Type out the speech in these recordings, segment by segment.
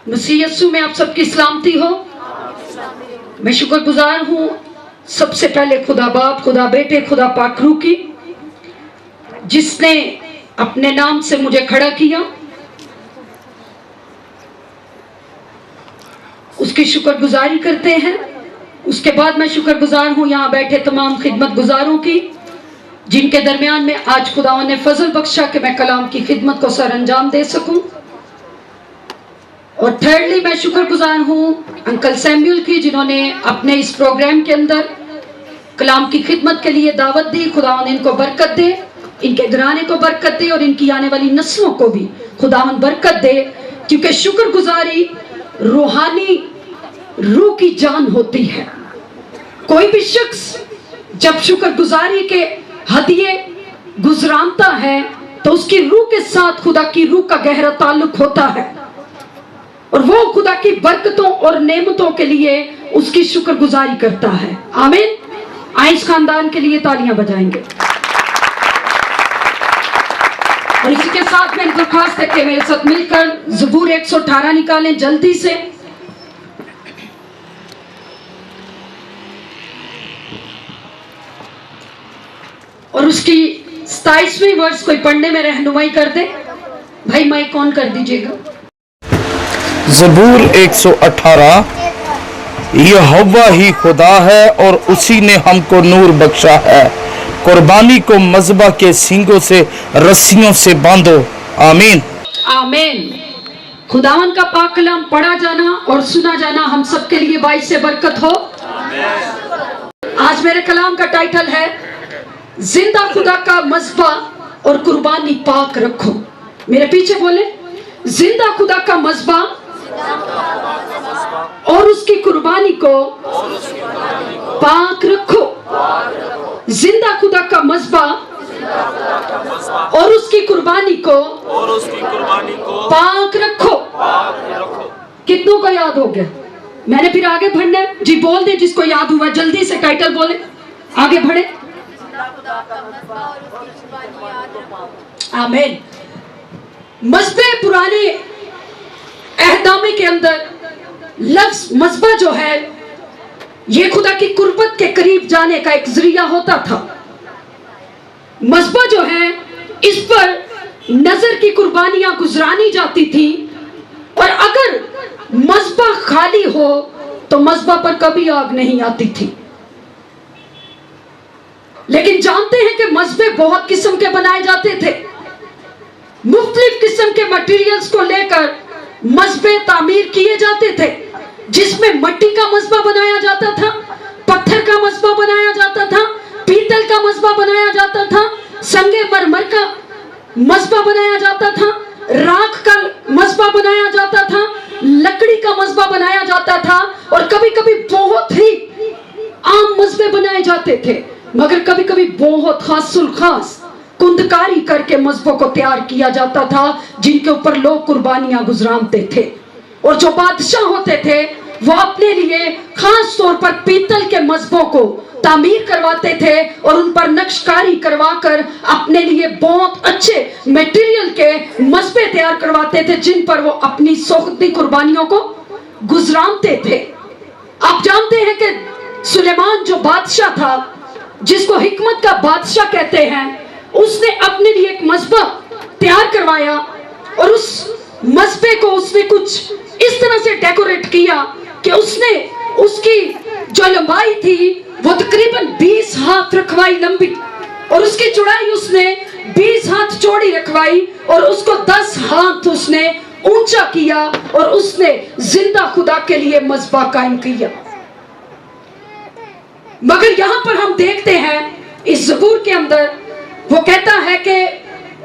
मसीह यीशु में आप सबकी सलामती हो। मैं शुक्रगुजार हूँ सबसे पहले खुदा बाप, खुदा बेटे, खुदा पाक रूह की, जिसने अपने नाम से मुझे खड़ा किया। उसकी शुक्रगुजारी करते हैं। उसके बाद मैं शुक्रगुजार हूँ यहाँ बैठे तमाम खिदमत गुजारों की, जिनके दरमियान में आज खुदा ने फजल बख्शा कि मैं कलाम की खिदमत को सर अंजाम दे सकूं। और थर्डली मैं शुक्रगुजार हूँ अंकल सैमुअल की, जिन्होंने अपने इस प्रोग्राम के अंदर कलाम की खिदमत के लिए दावत दी। खुदा ने इनको बरकत दे, इनके घराने को बरकत दे और इनकी आने वाली नस्लों को भी खुदा बरकत दे, क्योंकि शुक्रगुजारी रूहानी रूह की जान होती है। कोई भी शख्स जब शुक्रगुजारी के हदिये गुजरानता है तो उसकी रूह के साथ खुदा की रूह का गहरा ताल्लुक होता है और वो खुदा की बरकतों और नेमतों के लिए उसकी शुक्रगुजारी करता है। आमीन। आइए इस खानदान के लिए तालियां बजाएंगे। और इसी के साथ में दरख्वास्त है कि मेरे साथ मिलकर ज़बूर 118 निकालें जल्दी से। और उसकी 27वीं वर्ष कोई पढ़ने में रहनुमाई कर दे। भाई माइक ऑन कर दीजिएगा। ज़बूर 118। यहोवा ही खुदा है और उसी ने हमको नूर बख्शा है। कुर्बानी को मज़बा के सींगों से रस्सियों से बांधो। आमीन आमीन। खुदावन का पाक कलाम पढ़ा जाना और सुना जाना हम सबके लिए बाइस से बरकत हो। आज मेरे कलाम का टाइटल है जिंदा खुदा का मज़बा और कुर्बानी पाक रखो। मेरे पीछे बोले, जिंदा खुदा का मज़बा और उसकी कुर्बानी को पाक रखो। जिंदा खुदा का मज़बा और उसकी कुर्बानी को पाक रखो। कितनों को याद हो गया? मैंने फिर आगे बढ़ना है। जी बोल दे जिसको याद हुआ, जल्दी से टाइटल बोले, आगे बढ़े। आमीन। मज़बे पुराने अहदनामे के अंदर लफ्ज मज़बा जो है ये खुदा की कुर्बत के करीब जाने का एक जरिया होता था। मज़बा जो है इस पर नजर की कुर्बानियां गुजरानी जाती थी और अगर मज़बा खाली हो तो मज़बा पर कभी आग नहीं आती थी। लेकिन जानते हैं कि मज़बे बहुत किस्म के बनाए जाते थे। मुख्तलिफ किस्म के मटेरियल्स को लेकर मज़बे तामीर किए जाते थे, जिसमें मट्टी का मज़बा बनाया जाता था, पत्थर का मज़बा बनाया जाता था, पीतल का मज़बा बनाया जाता था, संगे मरमर का मज़बा बनाया जाता था, राख का मज़बा बनाया जाता था, लकड़ी का मज़बा बनाया जाता था और कभी कभी बहुत ही आम मज़बे बनाए जाते थे, मगर कभी कभी बहुत खासुल खास कुंदकारी करके मज़बों को तैयार किया जाता था, जिनके ऊपर लोग कुर्बानियां गुजरानते थे। और जो बादशाह होते थे वो अपने लिए खास तौर पर पीतल के मज़बों को तामीर करवाते थे और उन पर नक्शकारी करवाकर अपने लिए बहुत अच्छे मटेरियल के मज़बे तैयार करवाते थे, जिन पर वो अपनी सोखती कुर्बानियों को गुजरानते थे। आप जानते हैं कि सुलेमान जो बादशाह था, जिसको हिकमत का बादशाह कहते हैं, उसने अपने लिए एक मज़बा तैयार करवाया और उस मज़बे को उसने कुछ इस तरह से डेकोरेट किया कि उसने उसकी जो लंबाई थी वो तकरीबन 20 हाथ रखवाई लंबी और उसकी चौड़ाई उसने 20 हाथ चौड़ी रखवाई और उसको 10 हाथ उसने ऊंचा किया और उसने जिंदा खुदा के लिए मज़बा कायम किया। मगर यहां पर हम देखते हैं इस ज़बूर के अंदर वो कहता है कि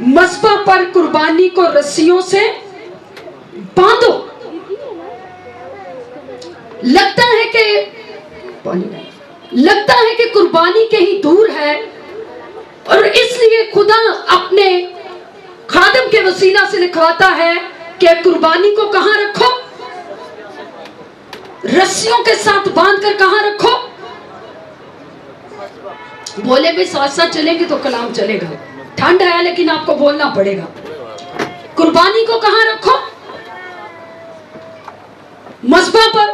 मज़बा पर कुर्बानी को रस्सियों से बांधो। लगता है कि कुर्बानी के ही दूर है और इसलिए खुदा अपने खादिम के वसीला से लिखवाता है कि कुर्बानी को कहां रखो? रस्सियों के साथ बांधकर कहां रखो? बोले भी साथ साथ चलेंगे तो कलाम चलेगा। ठंड है लेकिन आपको बोलना पड़ेगा। कुर्बानी को कहां रखो? मजबा पर,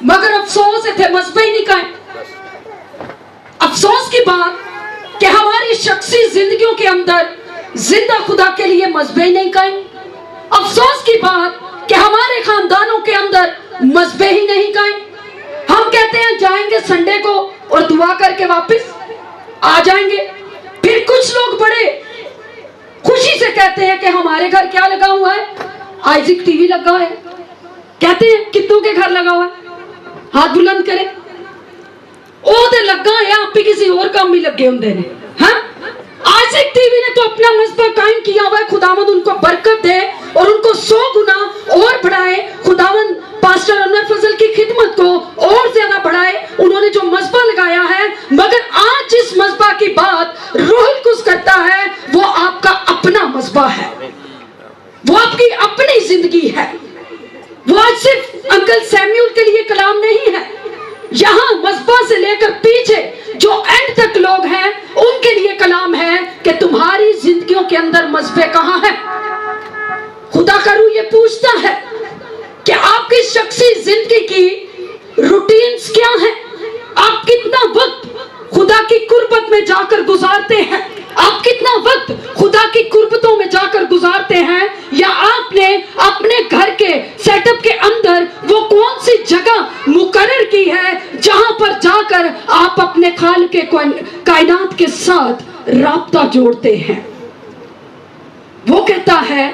मगर अफसोस थे मजबा ही नहीं कायम। अफसोस की बात कि हमारी शख्सी जिंदगियों के अंदर जिंदा खुदा के लिए मजबे ही नहीं कायम। अफसोस की बात कि हमारे खानदानों के अंदर मजबे ही नहीं कायम। हम कहते हैं जाएंगे संडे को और दुआ करके वापस आ जाएंगे। फिर कुछ लोग बड़े खुशी से कहते हैं कि हमारे घर क्या लगा हुआ है, आइजिक टीवी लगा है। कहते हैं कितनों के घर लगा हुआ है, हाथ बुलंद करें। ओ ते लगा है, आप भी किसी और काम में लगे होंगे ने। हाँ, आइजिक टीवी ने तो अपना मजबा कायम किया हुआ है। खुदावंद उनको बरकत दे और उनको 100 गुना और बढ़ाए। खुदावंद पास्टर अनवर फजल की खिदमत को और ज्यादा बढ़ाए। उन्होंने जो मजबा लगाया है, मगर आज जिस मजबा की बात रूहुल कुद्स करता है वो आपका अपना मजबा है, वो आपकी अपनी जिंदगी है। वो आज सिर्फ अंकल सैम्यूल के लिए कलाम नहीं है, यहाँ मजबा से लेकर पीछे जो एंड तक लोग हैं उनके लिए कलाम है कि तुम्हारी जिंदगियों के अंदर मजबे कहाँ है। खुदा का रूह ये पूछता है कि आपकी शख्सी जिंदगी की रूटीन्स क्या है, आप कितना वक्त खुदा की कुर्बत में जाकर गुजारते हैं, आप कितना वक्त खुदा की कुर्बतों में जाकर गुजारते हैं, या आपने अपने घर के सेटअप के अंदर वो कौन सी जगह मुकर्रर की है जहां पर जाकर आप अपने खाल के कायनात के साथ राब्ता जोड़ते हैं। वो कहता है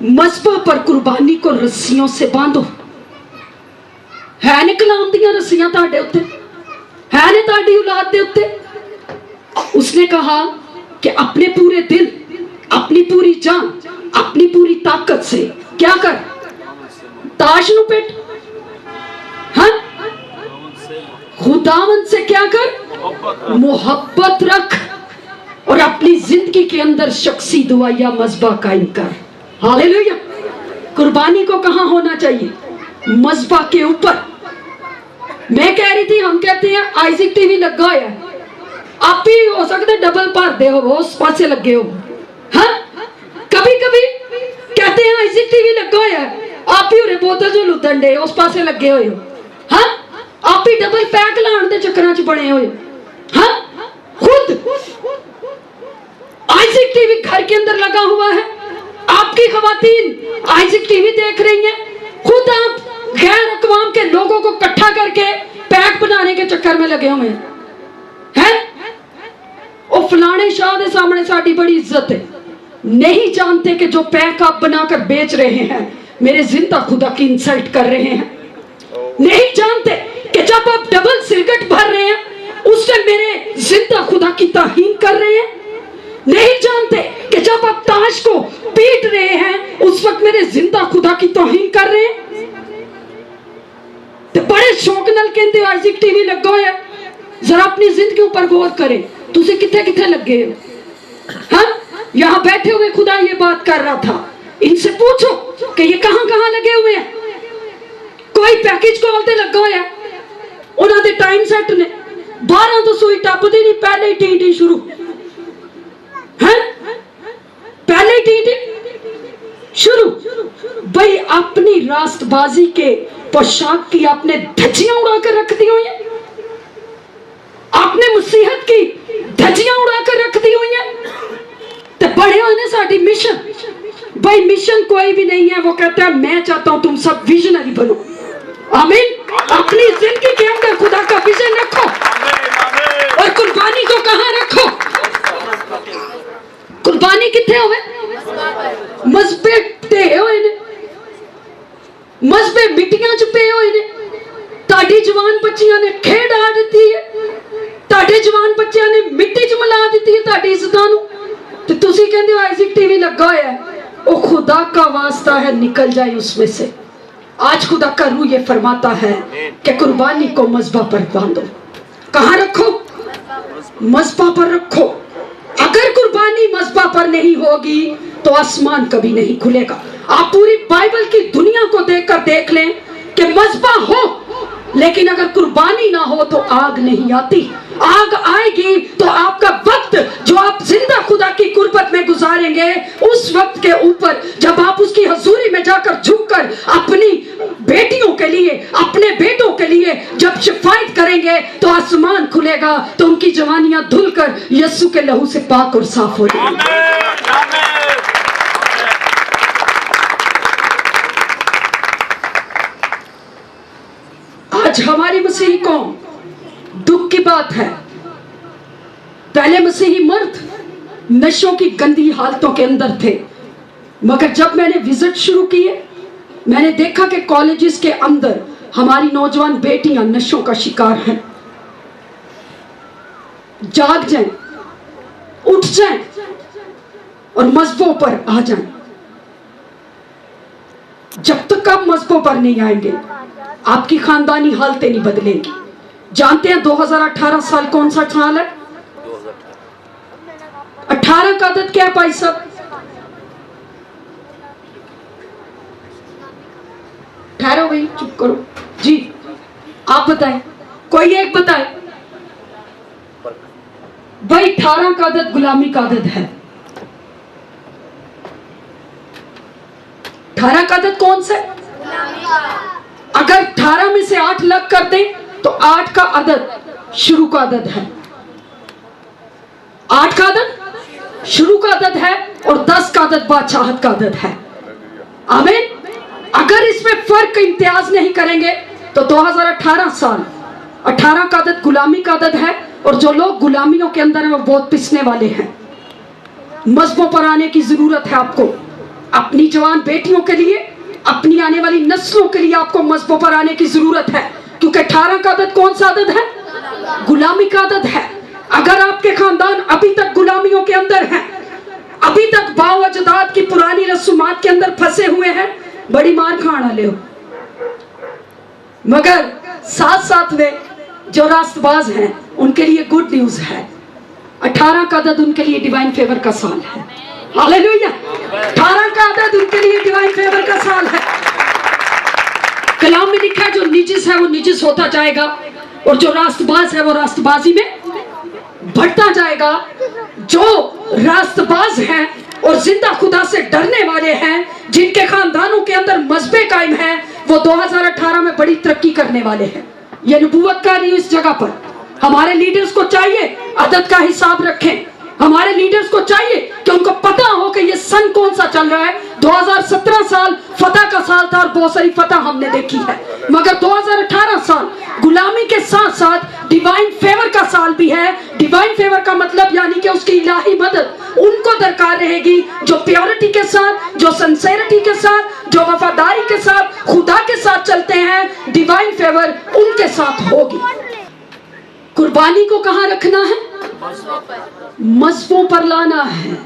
मजबा पर कुर्बानी को रस्सियों से बांधो। है ने कलाम दियां रस्सियां ताड़े उत्ते, है ने ताड़ी औलाद दे उत्ते। उसने कहा कि अपने पूरे दिल, अपनी पूरी जान, अपनी पूरी ताकत से क्या कर, ताश नु पेट। हाँ, खुदावंद से क्या कर, मोहब्बत रख और अपनी जिंदगी के अंदर शख्सी दुआया मजबा कायम कर। हालेलुया। कुर्बानी को कहां होना चाहिए, मजबा के ऊपर। मैं कह रही थी, हम कहते हैं आइजिक टीवी लगा हुआ है, आप ही हो सकते डबल भर दे हो, उस पासे लगे हो। हाँ, कभी कभी कहते हैं आइजिक टीवी लगा हुआ है, आप ही उरे बोतल जो लुदन दे उस पासे लगे हुए हो। हाँ, आप ही डबल पैक लाने के चक्कर च बने हुए। हाँ, खुद आइजिक टीवी घर के अंदर लगा हुआ है, आपकी खवातीन आइजिक टीवी देख रही हैं, खुद आप गैर अक़वाम के लोगों को इकट्ठा करके पैक बनाने के चक्कर में लगे हुए हैं। और फलाने शाह के सामने साड़ी बड़ी इज्जत है, नहीं जानते कि जो पैक आप बनाकर बेच रहे हैं मेरे जिंदा खुदा की इंसल्ट कर रहे हैं। नहीं जानते कि जब आप डबल सिगरेट भर रहे हैं उससे मेरे जिंदा खुदा की ताहीन कर रहे हैं। नहीं जानते कि जब आप ताश को पीट रहे हैं उस वक्त मेरे जिंदा खुदा की तौहीन कर रहे हैं। तो बड़े शौक नाल कहंदे आइजिक टीवी लगा होया, जरा अपनी जिंदगी ऊपर गौर करें, तुसी किथे किथे लगे हो। हाँ, यहाँ बैठे हुए खुदा ये बात कर रहा था, इनसे पूछो कि ये कहां कहां लगे हुए हैं। कोई पैकेज कॉल ते लगा होया, उन्होंने टाइम सेट ने 12 तो सुई टपदी नहीं, पहले ही टी टी शुरू। पहले टी शुरू। भाई अपनी रास्तबाजी के पोशाक की आपने धज्जियां उड़ाकर रख दी हुई है, आपने मुसीहत की धज्जियां उड़ाकर रख दी हुई है। तो बड़े होने साडी मिशन, भाई मिशन कोई भी नहीं है, वो कहता है मैं चाहता हूं तुम सब विजनरी बनो। आमीन। अपनी जिंदगी के अंदर खुदा का विजन रखो और कुर्बानी को कहां रखो। कुर्बानी किथे होवे, मजबे ते होए ने, मजबे मिट्टियां च पे होए ने। ताड़ी जवान बच्चियां ने खेड़ आ दी है, ताड़े जवान बच्चियां ने मिट्टी च मिला दी है ताड़ी इज्जतां नूं। ते तुसी कहंदे हो आइजिक टीवी लगा होया है, ओ खुदा का वास्ता है निकल जाए उसमें से। आज खुदा का रूह ये फरमाता है कि कुर्बानी को मजबा पर बांधो। कहां रखो, मजबा पर रखो। अगर कुर्बानी मजबा पर नहीं होगी तो आसमान कभी नहीं खुलेगा। आप पूरी बाइबल की दुनिया को देखकर देख लें कि मजबा हो लेकिन अगर कुर्बानी ना हो तो आग नहीं आती। आग आएगी तो आपका वक्त जो आप जिंदा खुदा की कुर्बत में गुजारेंगे, उस वक्त के ऊपर जब आप उसकी हजूरी में जाकर झुककर अपनी बेटियों के लिए, अपने बेटों के लिए जब शिफायत करेंगे तो आसमान खुलेगा, तो उनकी जवानियां धुलकर यीशु के लहू से पाक और साफ हो जाएंगी। आज हमारी मसीही कौम, दुख की बात है, पहले मसीही मर्द नशों की गंदी हालतों के अंदर थे, मगर जब मैंने विजिट शुरू किए, मैंने देखा कि कॉलेजेस के अंदर हमारी नौजवान बेटियां नशों का शिकार हैं। जाग जाएं, उठ जाएं और मजहबों पर आ जाएं। जब तक आप मजहबों पर नहीं आएंगे, आपकी खानदानी हालतें नहीं बदलेंगी। जानते हैं 2018 साल कौन सा साल है? 18 का आदत क्या है भाई साहब? ठहरो भाई, चुप करो जी, आप बताएं, कोई एक बताए भाई। 18 का आदत गुलामी का आदत है। 18 का आदत कौन सा? अगर 18 में से 8 लग कर दें तो 8 का आदत शुरू का आदत है। 8 का आदत शुरू का आदत है और 10 का आदत बादशाहत का आदत है। आमीन। अगर इसमें फर्क इम्तियाज नहीं करेंगे तो 2018 साल 18 का आदत गुलामी का आदत है, और जो लोग गुलामियों के अंदर हैं वो बहुत पिसने वाले हैं। मजहबों पर आने की जरूरत है आपको, अपनी जवान बेटियों के लिए, अपनी आने वाली नस्लों के लिए आपको मजहबों पर आने की जरूरत है, क्योंकि 18 का आदत कौन सा आदत है? गुलामी का आदत है। अगर आपके खानदान अभी तक गुलामियों के अंदर हैं, अभी तक बाव अजदाद की पुरानी रसूमात के अंदर फंसे हुए हैं, बड़ी मार खाना ले हो। मगर साथ साथ में जो रास्तबाज हैं उनके लिए गुड न्यूज है। 18 का आदत उनके लिए डिवाइन फेवर का साल है। हालेलुया। 18 का आदत उनके लिए डिवाइन फेवर का साल है। कलाम में लिखा है जो निजिस है वो निजिस होता जाएगा, और जो रास्तबाज है वो रास्तबाजी में बढ़ता जाएगा। जो रास्तबाज हैं और जिंदा खुदा से डरने वाले हैं, जिनके खानदानों के अंदर मजबे कायम हैं, वो 2018 में बड़ी तरक्की करने वाले हैं। ये नबूवत का रही इस जगह पर। हमारे लीडर्स को चाहिए आदत का हिसाब रखें। हमारे लीडर्स को चाहिए कि उनको पता हो कि ये सन कौन सा चल रहा है। 2017 साल फतह का साल था और बहुत सारी फतह हमने देखी है, मगर 2018 साल गुलामी के साथ साथ डिवाइन फेवर का साल भी है। डिवाइन फेवर का मतलब यानी कि उसकी इलाही मदद उनको दरकार रहेगी जो प्योरिटी के साथ, जो सिंसेरिटी के साथ, जो वफादारी के साथ, खुदा के साथ चलते हैं। डिवाइन फेवर उनके साथ होगी। कुर्बानी को कहां रखना है? मजहबों पर लाना है,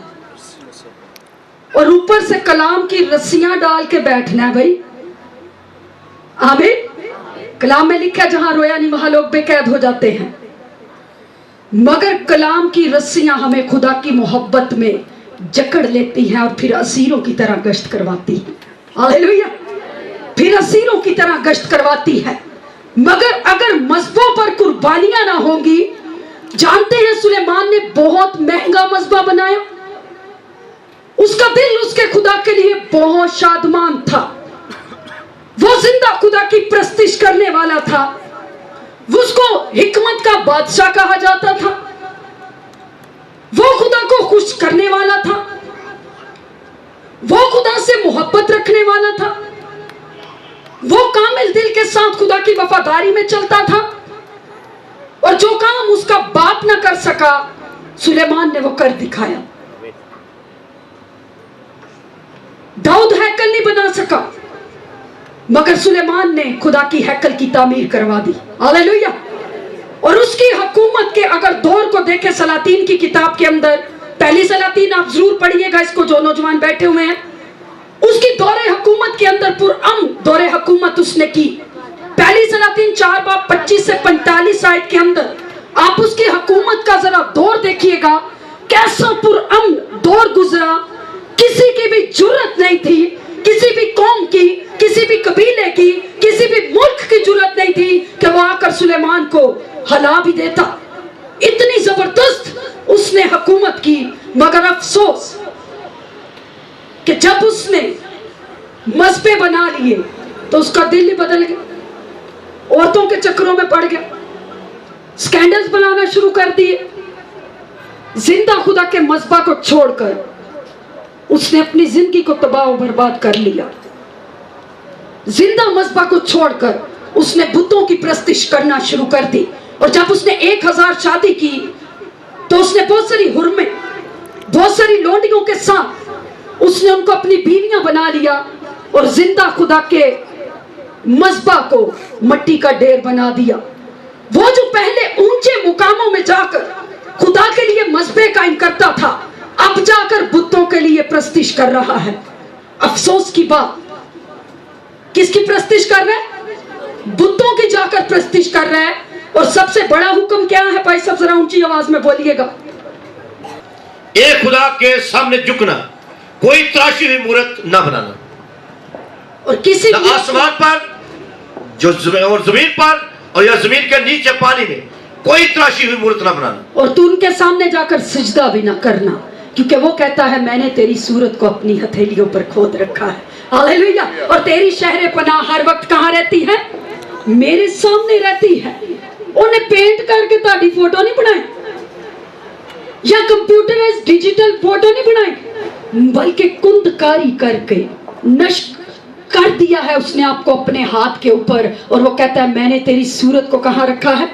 और ऊपर से कलाम की रस्सियां डाल के बैठना है भाई। आमीन। कलाम में लिखा है जहां रोया नहीं वहां लोग बेकैद हो जाते हैं, मगर कलाम की रस्सियां हमें खुदा की मोहब्बत में जकड़ लेती हैं और फिर असीरों की तरह गश्त करवाती है। हालेलुया। फिर असीरों की तरह गश्त करवाती है। मगर अगर मजहबों पर कुर्बानियां ना होंगी, जानते हैं सुलेमान ने बहुत महंगा मजबा बनाया। उसका दिल उसके खुदा के लिए बहुत शादमान था। वो जिंदा खुदा की प्रस्तिश करने वाला था। उसको हिकमत का बादशाह कहा जाता था। वो खुदा को खुश करने वाला था। वो खुदा से मोहब्बत रखने वाला था। वो कामिल दिल के साथ खुदा की वफादारी में चलता था, और जो काम उसका बाप न कर सका सुलेमान ने वो कर दिखाया। दाऊद हैकल नहीं बना सका, मगर सुलेमान ने खुदा की हैकल की तामीर करवा दी। हालेलुया। और उसकी हुकूमत के अगर दौर को देखे सलातीन की किताब के अंदर, पहली सलातीन आप जरूर पढ़िएगा इसको जो नौजवान बैठे हुए हैं। उसकी दौरे हुकूमत के अंदर पुरअमन दौरे हुकूमत उसने की। पहली सलातीन 4 बाब 25 से 45 आयत के अंदर आप उसकी हुकूमत का जरा दौर देखिएगा, कैसा पुरअमन दौर गुजरा। किसी की भी जुर्रत नहीं थी, किसी भी कौम की, किसी भी कबीले की, किसी भी मुल्क की जुर्रत नहीं थी कि वो आकर सुलेमान को हला भी देता। इतनी जबरदस्त उसने हुकूमत की। मगर अफसोस कि जब उसने मजबे बना लिए, तो उसका दिल ही बदल गया, औरतों के चक्करों में पड़ गया, स्कैंडल्स बनाना शुरू कर दिए। जिंदा खुदा के मज़बा को छोड़कर उसने अपनी जिंदगी को तबाह और बर्बाद कर लिया। जिंदा मज़बा को छोड़कर उसने बुतों की प्रस्तिश करना शुरू कर दी। और जब उसने 1000 शादी की तो उसने बहुत सारी हुर्में, बहुत सारी लोंडियों के साथ उसने उनको अपनी बीवियां बना लिया और जिंदा खुदा के मज़बा को मट्टी का ढेर बना दिया। वो जो पहले ऊंचे मुकामों में जाकर खुदा के लिए मज़बे कायम करता था, अब जाकर बुतों के लिए प्रस्तिश कर रहा है। अफसोस की बात, किसकी प्रस्तिश कर रहा है? बुतों की जाकर प्रस्तिश कर रहा है। और सबसे बड़ा हुक्म क्या है भाई साहब, जरा ऊंची आवाज में बोलिएगा। एक खुदा के सामने झुकना, कोई तराशी हुई मूर्त न बनाना, और किसी न आसमान पर जो और जमीन पर और या जमीन के नीचे पानी में कोई तराशी हुई मूर्त न बनाना। और तू उनके सामने जाकर सिजदा भी ना करना, क्योंकि वो कहता है मैंने तेरी सूरत को अपनी हथेलियों पर खोद रखा है। हालेलुया। और तेरी शहर पनाह हर वक्त कहाँ रहती है? मेरे सामने रहती है। उन्हें पेंट करके ताड़ी फोटो नहीं बनाई, या कंप्यूटराइज डिजिटल फोटो नहीं बनाई, बल्कि कुंदकारी करके नष्ट कर दिया है उसने आपको अपने हाथ के ऊपर। और वो कहता है मैंने तेरी सूरत को कहाँ रखा है?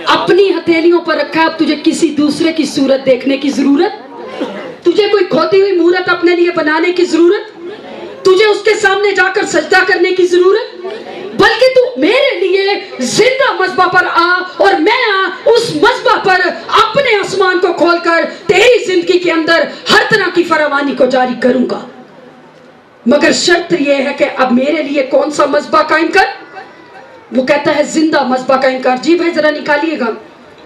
अपनी हथेलियों पर रखा है। अब तुझे किसी दूसरे की सूरत देखने की जरूरत, तुझे कोई खोदी हुई मूर्त अपने लिए बनाने की जरूरत, तुझे उसके सामने जाकर सजदा करने की जरूरत, बल्कि तू मेरे लिए जिंदा मज़बा पर आ और मैं उस मज़बा पर अपने आसमान को खोलकर तेरी जिंदगी के अंदर हर तरह की फरावानी को जारी करूंगा। मगर शर्त यह है कि अब मेरे लिए कौन सा मज़बा कायम कर? वो कहता है जिंदा मज़बा कायम कर। जी भाई जरा निकालिएगा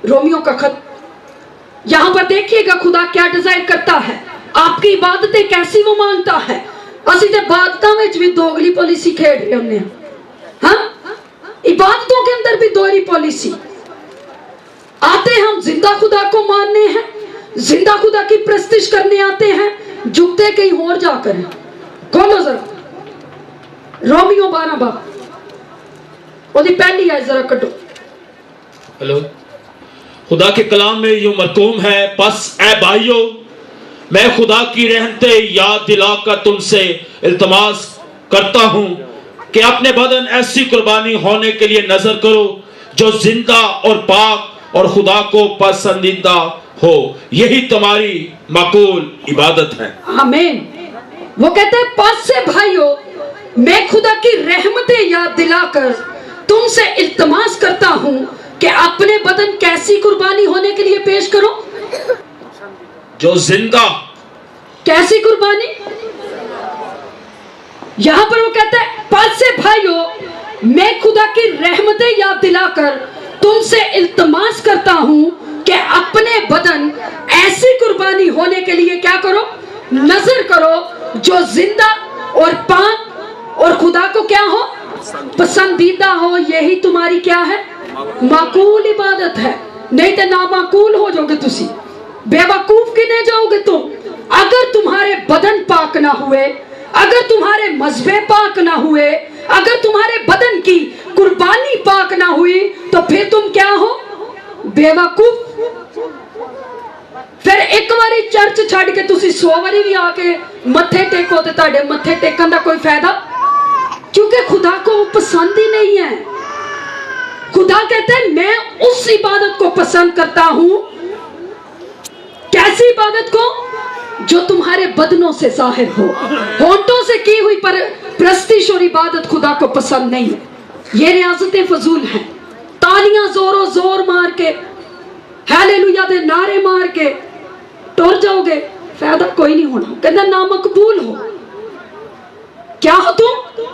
रोमियो का खत, यहां पर देखिएगा खुदा क्या डिजाइन करता है, आपकी इबादतें कैसी वो मांगता है। असि ते इबादतां विच भी दोगली पॉलिसी खेड रहे होंगे। हाँ, इबादतों के अंदर भी दोहरी पॉलिसी। आते हम जिंदा खुदा को मानने हैं, जिंदा खुदा की प्रस्तिश करने आते हैं, झुकते कहीं और जाकर हैं। खोलो जरा रोमियो 12 बाब, ओदी पहली आयत जरा कटो। हेलो, खुदा के कलाम में यूं मरकूम है, बस ए भाइयों मैं खुदा की रहमते याद दिलाकर तुमसे इल्तमास करता हूं कि अपने बदन ऐसी कुर्बानी होने के लिए नजर करो जो जिंदा और पाक और खुदा को पसंदीदा हो, यही तुम्हारी माकूल इबादत है। आमीन। वो कहते हैं पास से भाइयों मैं खुदा की रहमतें याद दिलाकर तुमसे इल्तमास करता हूं कि अपने बदन कैसी कुर्बानी होने के लिए पेश करो? जो जिंदा। कैसी कुर्बानी? यहां पर वो कहता है पास से भाइयों मैं खुदा की रहमतें याद दिलाकर तुमसे इल्तमास करता हूं कि अपने बदन ऐसी कुर्बानी होने के लिए क्या करो? नजर करो जो जिंदा और पाक और खुदा को क्या हो? पसंदीदा हो। यही तुम्हारी क्या है? माकूल इबादत है। नहीं तो नामाकूल हो जाओगे, तुसी बेवकूफ किने जाओगे तुम। अगर तुम्हारे बदन पाक ना हुए, अगर तुम्हारे मज़बे पाक ना हुए, अगर तुम्हारे बदन की कुर्बानी पाक ना हुई, तो फिर तुम क्या हो? बेवकूफ। फिर एक बारी चर्च छड़ के तुसी 100 बारी भी आके मत्थे टेको तो ताड़े मत्थे टेकन का कोई फायदा, क्योंकि खुदा को वो पसंद ही नहीं है। खुदा कहते हैं मैं उस इबादत को पसंद करता हूं। कैसी इबादत को? जो तुम्हारे बदनों से जाहिर हो। होंठों से की हुई पर प्रस्तिश और इबादत खुदा को पसंद नहीं है। ये रियासतें फजूल हैं। तालियां जोरों जोर मार के, हालेलुया दे नारे मार के टुर जाओगे, फायदा कोई नहीं होना। कहना नामकबूल हो। क्या हो तुम?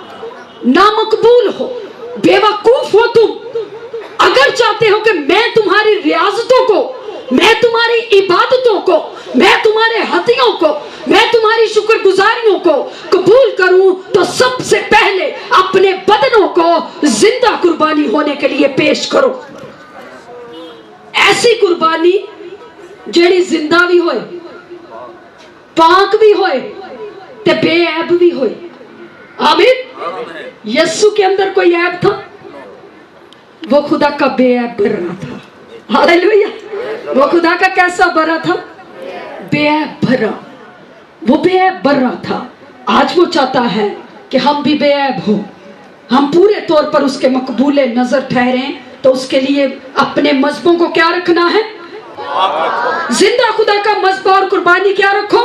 नामकबूल हो, बेवकूफ हो तुम। अगर चाहते हो कि मैं तुम्हारी रियासतों को, मैं तुम्हारी इबादतों को, मैं तुम्हारे हदियों को, मैं तुम्हारी शुक्रगुजारियों को कबूल करूं, तो सबसे पहले अपने बदनों को जिंदा कुर्बानी होने के लिए पेश करो। ऐसी कुर्बानी जेड़ी जिंदा भी होए, पाक भी होए ते बेऐब भी होए। आमीन। यीशु के अंदर कोई ऐब था? वो खुदा का बेऐब भरा था। हालेलुया। वो खुदा का कैसा भरा था? बेऐब भरा। वो बेऐब भरा था। आज वो चाहता है कि हम भी बेऐब हो, हम पूरे तौर पर उसके मकबूले नजर ठहरें। तो उसके लिए अपने मजहबों को क्या रखना है? जिंदा खुदा का मजहब और कुर्बानी क्या रखो?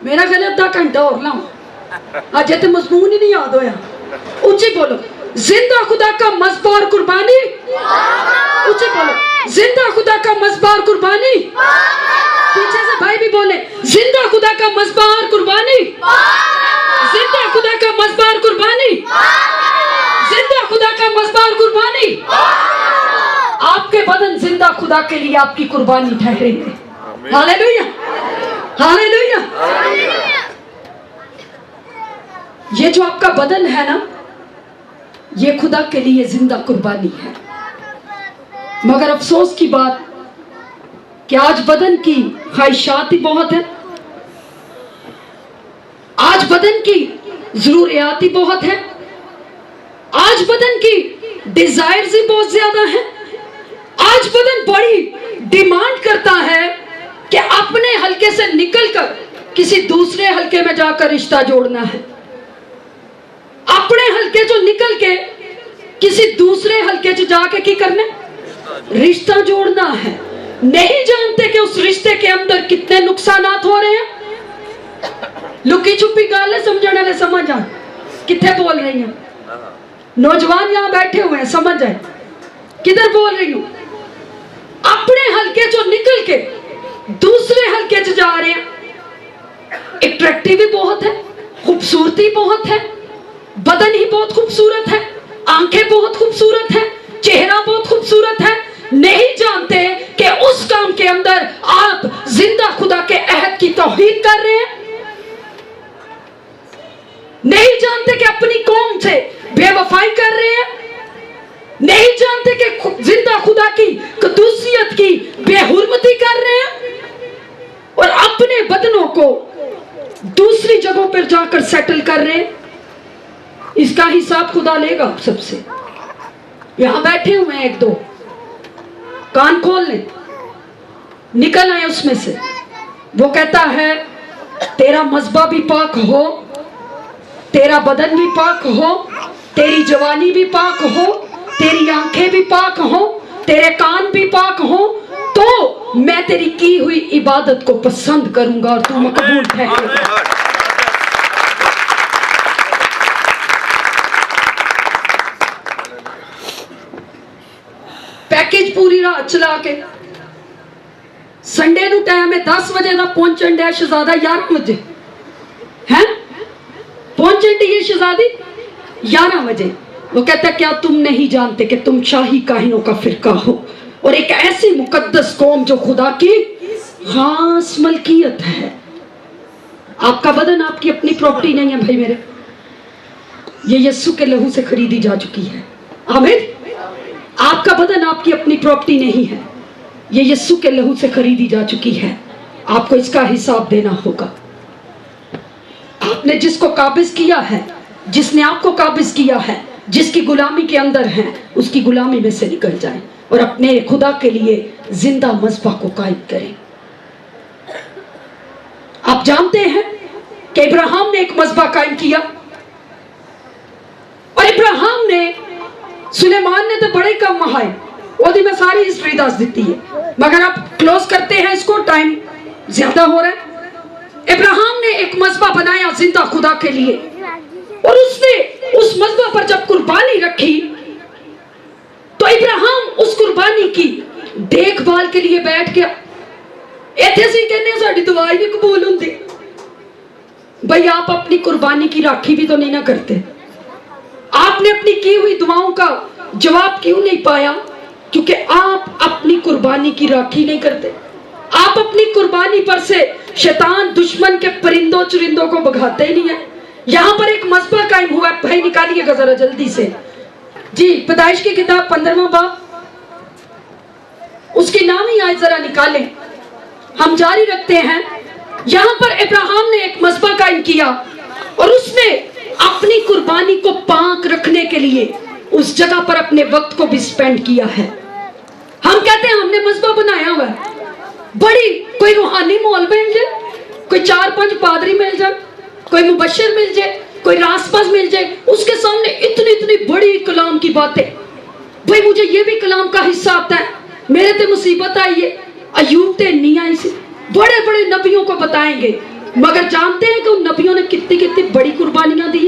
मेरा गले अद्धा घंटा और लाओ, अजय तो मजमून ही नहीं याद होया। ऊंची बोलो, जिंदा खुदा का मजहब और कुर्बानी। ऊंची बोलो, जिंदा खुदा का मजहब और कुर्बानी। पीछे से भाई भी बोले, जिंदा खुदा का मजहब और कुर्बानी। जिंदा खुदा का मजहब और कुर्बानी। जिंदा खुदा का मजहब और कुर्बानी। आपके बदन जिंदा खुदा के लिए आपकी कुर्बानी ठहरेंगे। Hallelujah, hallelujah. ये जो आपका बदन है ना, ये खुदा के लिए जिंदा कुर्बानी है। मगर अफसोस की बात कि आज बदन की ख्वाहिशात ही बहुत है, आज बदन की जरूरियात ही बहुत है, आज बदन की डिजायर्स ही बहुत ज्यादा है। आज बदन बड़ी डिमांड करता है कि अपने हलके से निकलकर किसी दूसरे हलके में जाकर रिश्ता जोड़ना है। अपने हलके जो निकल के किसी दूसरे हलके से जाके की करना, रिश्ता जोड़ना है। नहीं जानते कि उस रिश्ते के अंदर कितने नुकसानात हो रहे हैं। लुकी छुपी गाले समझने वाले समझ आए कितने बोल रही हैं। नौजवान यहां बैठे हुए हैं, समझ जाए किधर बोल रही हूं। अपने हलके जो निकल के दूसरे हलके से जा रहे हैं। अट्रैक्टिव भी बहुत है, खूबसूरती बहुत है, बदन ही बहुत खूबसूरत है, आंखें बहुत खूबसूरत है, चेहरा बहुत खूबसूरत है। नहीं जानते कि उस काम के अंदर आप जिंदा खुदा के अहद की तौहीन कर रहे हैं। नहीं जानते कि अपनी कौम से बेवफाई कर रहे हैं। नहीं जानते कि जिंदा खुदा की कदूसियत की बेहुरमती कर रहे हैं और अपने बदनों को दूसरी जगहों पर जाकर सेटल कर रहे हैं। इसका हिसाब खुदा लेगा आप सबसे। यहां बैठे हुए हैं एक दो, कान खोल लें, निकल आए उसमें से। वो कहता है तेरा मजहबा भी पाक हो, तेरा बदन भी पाक हो, तेरी जवानी भी पाक हो, तेरी आंखें भी पाक हो, तेरे कान भी पाक हो, तो मैं तेरी की हुई इबादत को पसंद करूंगा और तू मकबूल ठहरेगा। पैकेज पूरी रात चला के संडे नु टाइम है 10 बजे का पहुंचन डे शहजादा 11 बजे हैं पहुंचन डी ये शहजादी 11 बजे। वो कहता क्या तुम नहीं जानते कि तुम शाही काहिनों का फिरका हो और एक ऐसी मुकद्दस कौम जो खुदा की खास मलकियत है। आपका बदन आपकी अपनी प्रॉपर्टी नहीं है भाई मेरे, ये यीशु के लहू से खरीदी जा चुकी है। आमीन। आपका बदन आपकी अपनी प्रॉपर्टी नहीं है, ये यीशु के लहू से खरीदी जा चुकी है। आपको इसका हिसाब देना होगा। आपने जिसको काबिज किया है, जिसने आपको काबिज किया है, जिसकी गुलामी के अंदर है, उसकी गुलामी में से निकल जाएं और अपने खुदा के लिए जिंदा मजबा को कायम करें। आप जानते हैं कि इब्राहिम ने एक मजबा कायम किया और इब्राहिम ने, सुलेमान ने तो बड़े कम महाए, वो दी मैं सारी हिस्ट्री दस देती है, मगर आप क्लोज करते हैं इसको, टाइम ज्यादा हो रहा है। इब्राहिम ने एक मजबा बनाया जिंदा खुदा के लिए और उसने उस मजबा पर जब कुर्बानी रखी तो इब्राहिम उस कुर्बानी की देखभाल के लिए बैठ गया। इत्थे सी कहने साडी दुआ ही नहीं कबूल होंदी। भाई आप अपनी कुर्बानी की राखी भी तो नहीं ना करते। आपने अपनी की हुई दुआओं का जवाब क्यों नहीं पाया? क्योंकि आप अपनी कुर्बानी की राखी नहीं करते। आप अपनी कुर्बानी पर से शैतान दुश्मन के परिंदों चुरिंदों को भगाते ही नहीं है। यहां पर एक मजबा कायम हुआ है, भाई निकालिएगा जरा जल्दी से जी। पैदाइश की किताब 15वां बाब, उसकी नाम ही आज जरा निकालें। हम जारी रखते हैं। यहां पर इब्राहिम ने एक मजबा कायम किया और उसने अपनी कुर्बानी को पाक रखने के लिए उस जगह पर अपने वक्त को भी स्पेंड किया है। हम कहते हैं हमने मजहब बनाया हुआ है, बड़ी कोई रूहानी माहौल मिल जाए, कोई 4-5 पादरी मिल जाए, कोई मुबशर मिल जाए, कोई रासपास मिल जाए, उसके सामने इतनी इतनी बड़ी कलाम की बातें, भाई मुझे ये भी कलाम का हिस्सा आता है, मेरे ते मुसीबत आई है, अयूब ते नहीं आई सी, बड़े बड़े नबियों को बताएंगे। मगर जानते हैं कि उन नबियों ने कितनी कितनी बड़ी कुर्बानियां दी।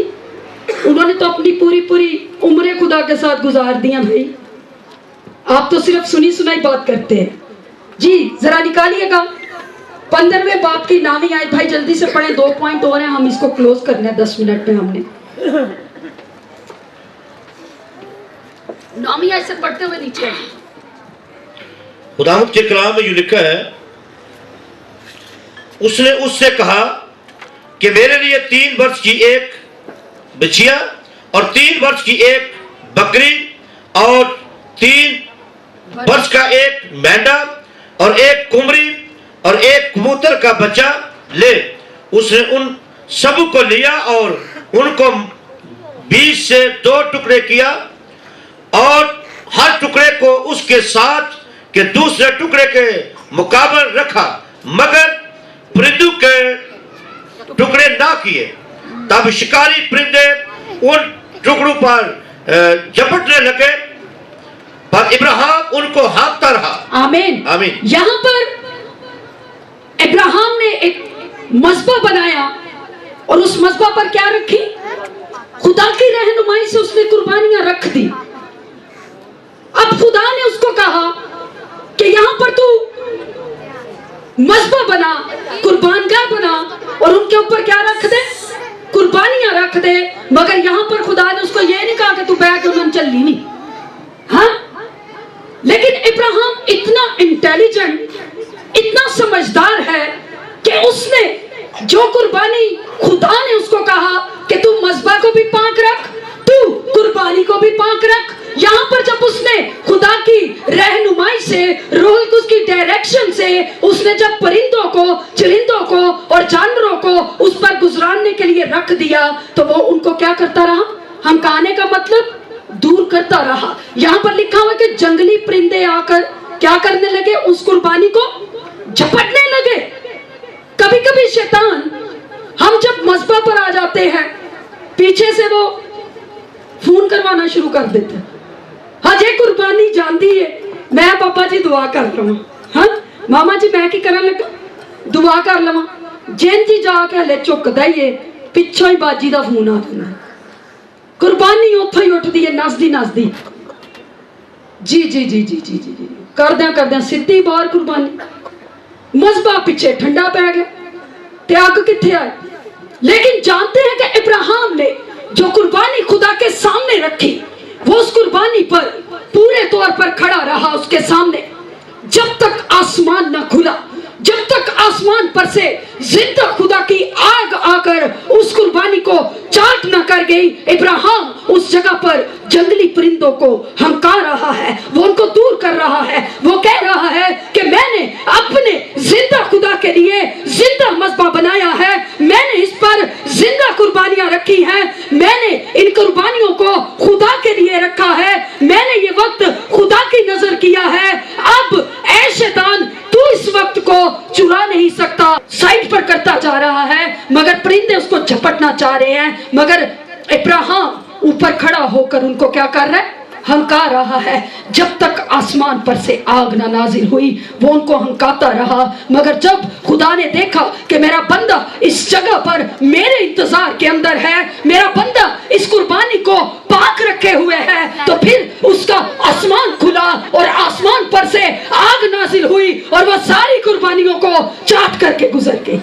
उन्होंने तो अपनी पूरी पूरी उम्रें खुदा के साथ गुजार दी हैं। भाई आप तो सिर्फ सुनी सुनाई बात करते हैं। जी जरा निकालिएगा 15वें बाप की नामी आयत, भाई जल्दी से पढ़े, 2 पॉइंट और हैं, हम इसको क्लोज करना है 10 मिनट में। हमने नामी आयत से पढ़ते हुए नीचे खुदावंद के कलाम में यूं लिखा है, उसने उससे कहा कि मेरे लिए 3 वर्ष की एक बछिया और 3 वर्ष की एक बकरी और 3 वर्ष का एक मेंढा और एक कुमरी और एक कबूतर का बच्चा ले। उसने उन सब को लिया और उनको 20 से 2 टुकड़े किया और हर टुकड़े को उसके साथ के दूसरे टुकड़े के मुकाबले रखा, मगर परिंदों के टुकड़े ना किए। तब शिकारी परिंदे उन टुकड़ों पर झपटने लगे, पर इब्राहिम उनको हाँकता रहा। आमीन आमीन। यहाँ पर इब्राहिम ने एक मजबा बनाया और उस मजबा पर क्या रखी? खुदा की रहनुमाई से उसने कुर्बानियां रख दी। अब खुदा ने उसको कहा कि यहाँ पर तू मजबा बना, कुर्बानगाह बना और उनके ऊपर क्या रख दे? कुर्बानियां रख दे। मगर यहाँ पर खुदा ने उसको ये नहीं कहा कि तू बैठ उन्होंने चली नहीं। हाँ, लेकिन इब्राहिम इतना इंटेलिजेंट, इतना समझदार है कि उसने जो कुर्बानी खुदा ने उसको कहा कि तू मजबा को भी पाक रख, तू कुर्बानी को भी पाक रख। यहाँ पर जब उसने खुदा की रहनुमाई से, रूह की डायरेक्शन से उसने जब परिंदों को, चरिंदों को और जानवरों को उस पर गुजराने के लिए रख दिया, तो वो उनको क्या करता रहा? हम कहने का मतलब दूर करता रहा। यहाँ पर लिखा हुआ कि जंगली परिंदे आकर क्या करने लगे? उस कुर्बानी को झपटने लगे। कभी कभी शैतान, हम जब मस्बा पर आ जाते हैं, पीछे से वो फोन करवाना शुरू कर देते हैं। हाँ जे कुर्बानी जानती है, मैं पापा जी दुआ कर लवा, हाँ मामा जी मैं की करन लगा, दुआ कर लवा। जिन जी जाके हले झुकदा ही है, पिछों ही बाजी का फोन आ जाता है। कुर्बानी उथों ही उठती है, नसदी नसदी। जी जी जी जी जी जी जी करद्या सीधी बाहर कुर्बानी। मजबा पीछे ठंडा पै गया, त्याग किथे आए। लेकिन जानते हैं कि इब्राहिम ने जो कुर्बानी खुदा के सामने रखी, वो उस कुर्बानी पर पूरे तौर पर खड़ा रहा उसके सामने, जब तक आसमान न खुला, जब तक आसमान पर से जिंदा खुदा की आग आकर उस कुर्बानी को चाट न कर गई। इब्राहिम उस जगह पर जंगली परिंदों को हंकार रहा है, वो उनको दूर कर रहा है। वो कह रहा है कि मैंने अपने जिंदा खुदा के लिए जिंदा मस्बा बनाया है, मैंने इस पर जिंदा कुर्बानियां रखी हैं, मैंने इन कुर्बानियों को खुदा के लिए रखा है, मैंने ये वक्त खुदा की नजर किया है। अब ऐ शैतान, तू इस वक्त को चुरा नहीं सकता। साइड पर करता जा रहा है, मगर परिंदे उसको झपटना चाह रहे हैं। मगर इब्राहिम ऊपर खड़ा होकर उनको क्या कर रहा है? हंकार रहा है। जब तक आसमान पर से आग ना नाजिल हुई, वो उनको हंकाता रहा। मगर जब खुदा ने देखा कि मेरा बंदा इस जगह पर मेरे इंतजार के अंदर है, मेरा बंदा इस कुर्बानी को पाक रखे हुए है, तो फिर उसका आसमान खुला और आसमान पर से आग नाजिल हुई और वह सारी कुर्बानियों को चाट करके गुजर गई।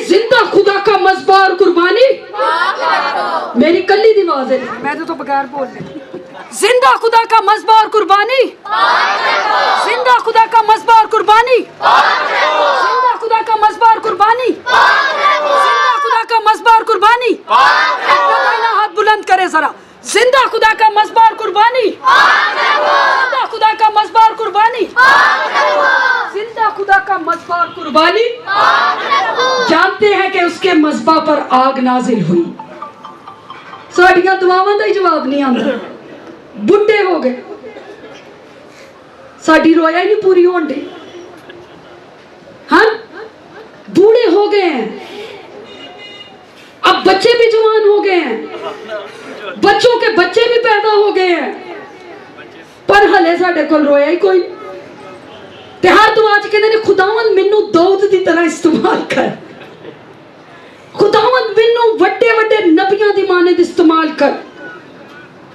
जिंदा खुदा का मस्बा और कुर्बानी, मेरी कल्ली दी आवाज है, मैं तो बगैर बोल रही। जिंदा खुदा का मस्बा और कुर्बानी, जिंदा खुदा का मस्बा और कुर्बानी, जिंदा खुदा का मस्बा और कुर्बानी, जिंदा खुदा का मस्बा और कुर्बानी। हाथ बुलंद करे जरा। जिंदा खुदा का मस्बा और कुर्बानी, जिंदा खुदा का मस्बा और कुर्बानी, जानते हैं कि उसके मज़बा पर आग नाजिल हुई। साड़ियां दुआवां दा ही जवाब नहीं आता। बुढ़े हो गए, साड़ी रोया ही नहीं पूरी होने दी। हाँ, बूढ़े हो गए हैं, अब बच्चे भी जवान हो गए हैं, बच्चों के बच्चे भी पैदा हो गए हैं, पर हले साडे कोल रोया ही कोई। ते हर दुआ च कहंदे ने खुदावन मैनू दाऊद दी तरह इस्तेमाल कर, खुदावन मैनू वड्डे वड्डे नबियां दी मानद इस्तेमाल कर,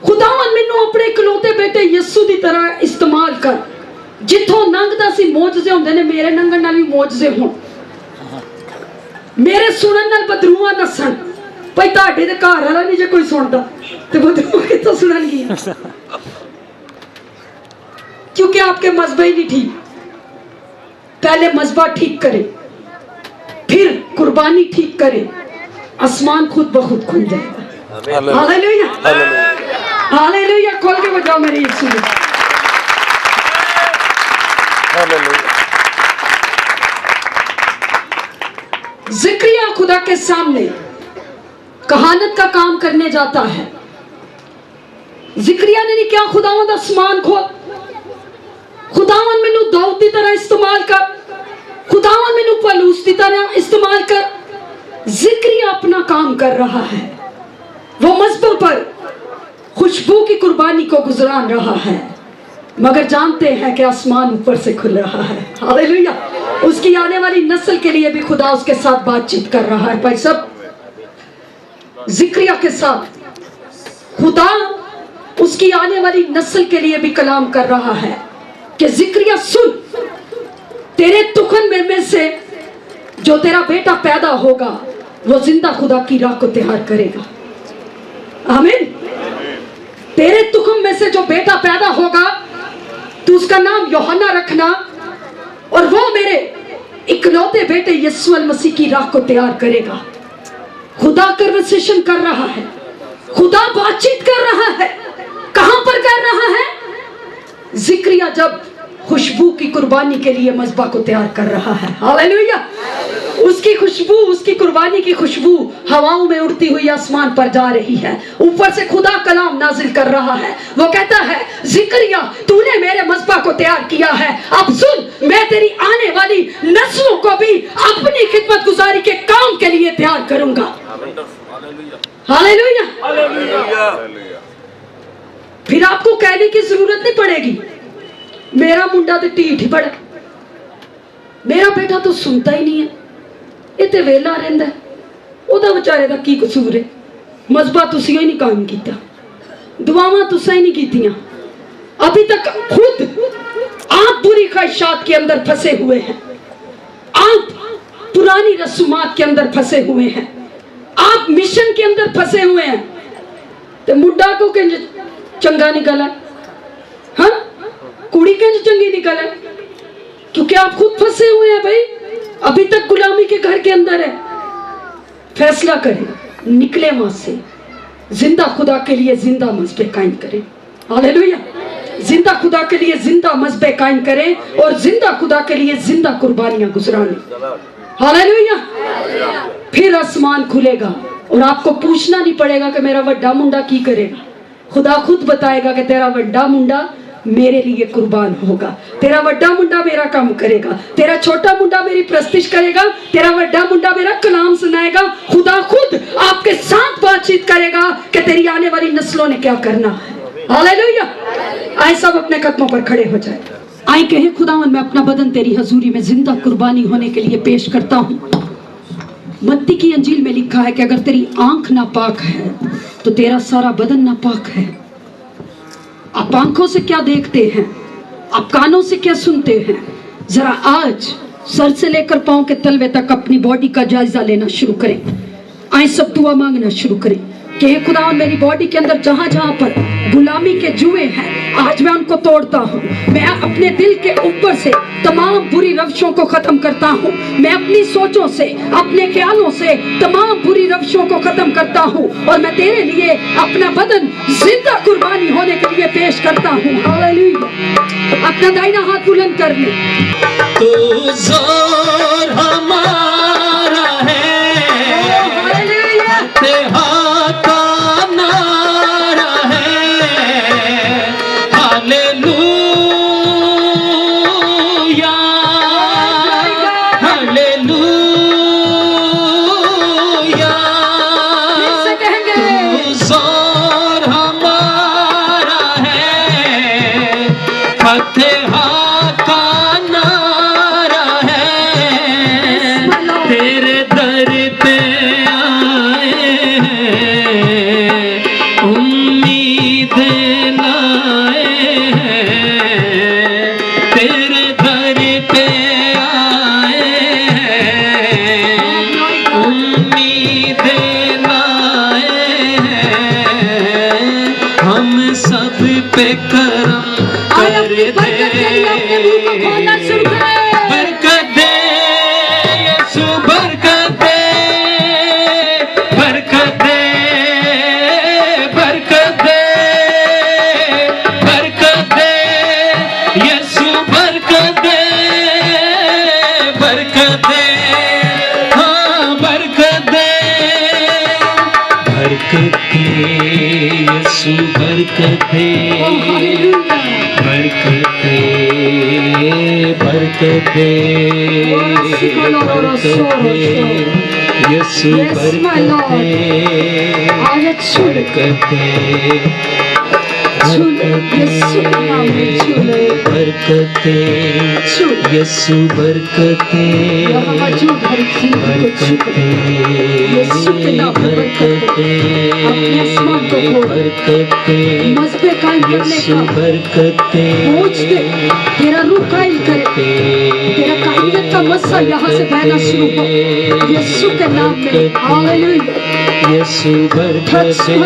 खुदावन मैनू अपने इकलौते बेटे यीशु दी तरह इस्तेमाल कर। जिथों लंघदा सी मौजज़े हुंदे ने, मेरे लंघण नाल भी मौजज़े होण, मेरे सुनन नाल बदरूआ नसन। भाई तुहाडे दे घर वाला नहीं जे कोई सुनदा ते बदरूआ कित्थों सुणनगियां? क्योंकि आपके मजहब ही नहीं ठीक। पहले मजहबा ठीक करें, फिर कुर्बानी ठीक करें, आसमान खुद ब खुद खुल जाएगा। Hallelujah, hallelujah. खोल के बजाओ मेरे यीशु। ज़िक्रिया खुदा के सामने कहानत का काम करने जाता है। ज़िक्रिया ने नहीं क्या, खुदावंद आसमान खोल, खुदावन मैनू दाऊद की तरह इस्तेमाल कर, खुदावन मैनू पलूस की तरह इस्तेमाल कर। ज़िक्रिया अपना काम कर रहा है, वो मज़बूर पर खुशबू की कुर्बानी को गुजरान रहा है, मगर जानते हैं कि आसमान ऊपर से खुल रहा है। हालेलुया। उसकी आने वाली नस्ल के लिए भी खुदा उसके साथ बातचीत कर रहा है। भाई सब, ज़िक्रिया के साथ खुदा उसकी आने वाली नस्ल के लिए भी कलाम कर रहा है कि ज़िक्रिया सुन, तेरे तुखन में से जो तेरा बेटा पैदा होगा वो जिंदा खुदा की राह को तैयार करेगा। आमीन। तेरे तुखम में से जो बेटा पैदा होगा तो उसका नाम यूहन्ना रखना, और वो मेरे इकलौते बेटे यीशु मसीह की राह को तैयार करेगा। खुदा कन्वर्सेशन कर रहा है, खुदा बातचीत कर रहा है। कहां पर कर रहा है? ज़िक्रिया जब खुशबू की कुर्बानी के लिए मज़बा को तैयार कर रहा है। हालेलुया। उसकी खुशबू, उसकी कुर्बानी की खुशबू हवाओं में उड़ती हुई आसमान पर जा रही है। ऊपर से खुदा कलाम नाजिल कर रहा है। वो कहता है, ज़िक्रिया तूने मेरे मज़बा को तैयार किया है, अब सुन, मैं तेरी आने वाली नस्लों को भी अपनी खिदमत गुजारी के काम के लिए तैयार करूंगा। हालेलुया। फिर आपको कहने की जरूरत नहीं पड़ेगी, मेरा मुंडा तो ढीठ ही बड़ा, मेरा बेटा तो सुनता ही नहीं है, ये तो वेला रहिंदा है, ओदा बेचारे दा की कसूर है? मज़बा तुसीं ही नहीं काम कीता, दुआवां तुसीं ही नहीं कीतियां, अभी तक खुद आप बुरी ख्वाहिशात के अंदर फंसे हुए हैं, आप पुरानी रसूमात के अंदर फंसे हुए हैं, आप मिशन के अंदर फंसे हुए हैं। तो मुंडा को कंज चंगा निकला, हाँ, कुड़ी कंज चंगी निकला, क्योंकि आप खुद फंसे हुए हैं। भाई अभी तक गुलामी के घर के अंदर है। फैसला करें, निकले वहां से, जिंदा खुदा के लिए जिंदा मज़बे कायम करें। हालेलुया। जिंदा खुदा के लिए जिंदा मज़बे कायम करें और जिंदा खुदा के लिए जिंदा कुर्बानियां गुजराने। हालेलुया। फिर आसमान खुलेगा और आपको पूछना नहीं पड़ेगा कि मेरा वड्डा मुंडा की करेगा। खुदा खुद बताएगा कि तेरा वड्डा मुंडा मेरे लिए कुर्बान होगा, तेरा वड्डा मुंडा मेरा काम करेगा, तेरा छोटा मुंडा मेरी प्रस्तिश करेगा, तेरा वड्डा मुंडा मेरा कलाम सुनाएगा। खुदा खुद आपके साथ बातचीत करेगा कि तेरी आने वाली नस्लों ने क्या करना है। हालेलुया। आए सब अपने कदमों पर खड़े हो जाए। आए कहे, खुदावन मैं अपना बदन तेरी हजूरी में जिंदा कुर्बानी होने के लिए पेश करता हूँ। मत्ती की अंजील में लिखा है कि अगर तेरी आंख नापाक है तो तेरा सारा बदन नापाक है। आप आंखों से क्या देखते हैं, आप कानों से क्या सुनते हैं? जरा आज सर से लेकर पांव के तलवे तक अपनी बॉडी का जायजा लेना शुरू करें। आए सब दुआ मांगना शुरू करें कि हे खुदा मेरी बॉडी के अंदर जहां जहां पर गुलामी के जुए हैं, आज मैं उनको तोड़ता हूँ। मैं अपने दिल के ऊपर से तमाम बुरी रविशों को खत्म करता हूँ। मैं अपनी सोचों से, अपने ख्यालों से तमाम बुरी रविशों को खत्म करता हूँ और मैं तेरे लिए अपना बदन जिंदा कुर्बानी होने के लिए पेश करता हूँ। हालेलुया। अपना दाहिना हाथ बुलंद कर ले। तो जोर हमारा करम कर दे, बरकत दे यीशु बरकत दे, बरकत दे, बरकत दे, बरकत दे यीशु बरकत दे, बरकत दे, हाँ बरकत दे, बरकत दे यीशु बरकत दे, बरकत दे, बरकत दे, बरकत दे यीशु बरकत दे, बरकत दे, बरकत दे यीशु बरकत दे, बरकत दे, बरकत दे, बरकत दे यीशु बरकत दे, तेरा रूह कायल करे, तेरा कायलियत का मस्सा यहाँ से बहना शुरू हो यीशु के नाम में। हालेलुया। यीशु बरकत दे,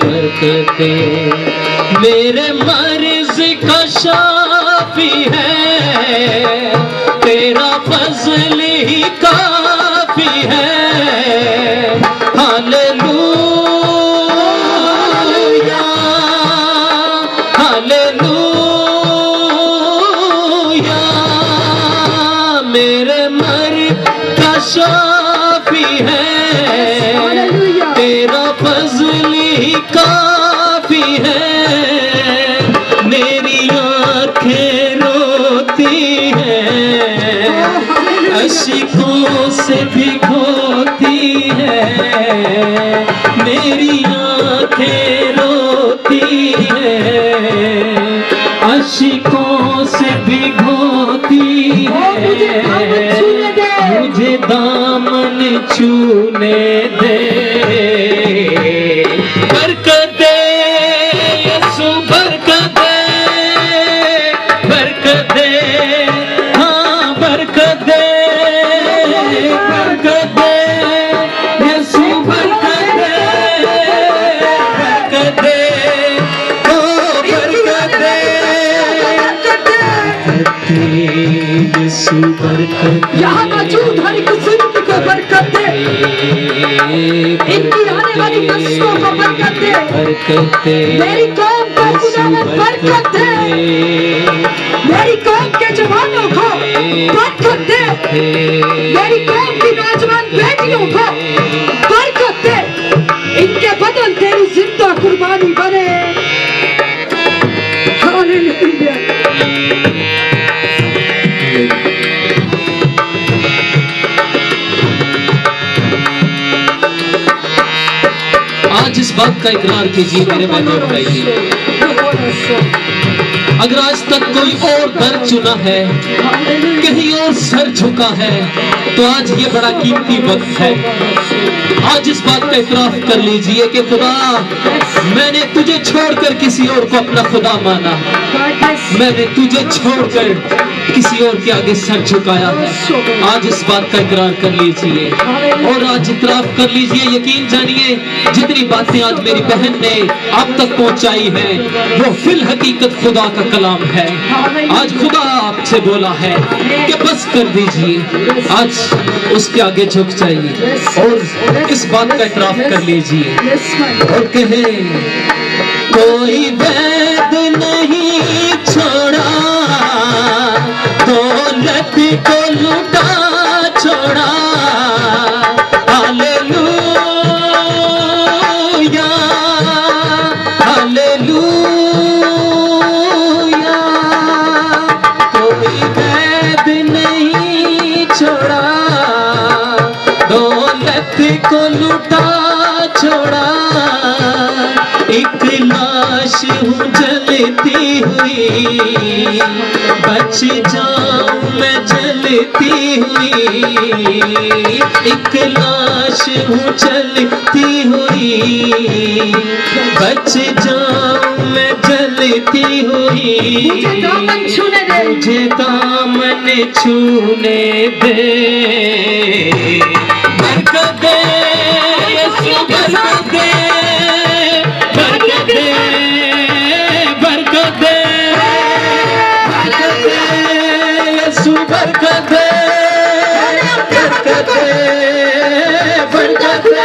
बरकत दे, मेरे मर्ज का शाफी है, तेरा फजल ही काफी है, हालेलुया, हालेलुया, मेरे मर्ज का शाफी है, तेरा फजल ही काफी है, मेरी आंखें रोती हैं, अश्कों से भिगोती है, मेरी आंखें रोती हैं, अश्कों से भिगोती है, मुझे दामन छूने दे, बरकत दे यीशु बरकत दे, बरकत दे, हाँ बरकत दे, बरकत दे यीशु बरकत दे, बरकत दे, ओ बरकत दे, यीशु बरकत दे, यहाँ मौजूद हर एक जिंदगी को बरकत दे, इनकी आने वाली नस्लों को बरकत दे, बरकत दे, मेरी कौम को खुदावंद बरकत दे, मेरी कौम के जवानों को बरकत दे, मेरी कौम की नौजवान बेटियों को बरकत दे, इनके बदन तेरी जिंदा कुर्बानी बने। हालेलुया। आज इस बात का इकरार कीजिए मेरे महबूब भाई, अगर आज तक कोई और दर चुना है, कहीं और सर झुका है, तो आज ये बड़ा कीमती वक्त है। आज इस बात का इकरार कर लीजिए कि खुदा, मैंने तुझे छोड़कर किसी और को अपना खुदा माना, मैंने तुझे छोड़कर किसी और के आगे सर झुकाया है। आज इस बात का इकरार कर लीजिए और आज इतराफ कर लीजिए, यकीन जानिए जितनी बातें आज मेरी बहन ने आप तक पहुंचाई हैं वो फिल हकीकत खुदा का कलाम है। आज खुदा आपसे बोला है कि बस कर दीजिए, आज उसके आगे झुक जाइए और इस बात का इतराफ कर लीजिए और कहे, कोई वैद नहीं छोड़ा, दौलत को लुटा छोड़ा, हालेलुया, हालेलुया, कोई वैद नहीं छोड़ा, दौलत को लुटा छोड़ा, एक लाश हूँ जलती हुई, बच जाऊं मैं जलती हुई, एक लाश हूँ जलती हुई, बच जाऊं मैं जलती हुई, मुझे दामन छूने दे, मुझे दामन छूने दे, बरकत दे यीशु बरकत दे, यीशु बरकत दे, बरकत दे, बरकत दे,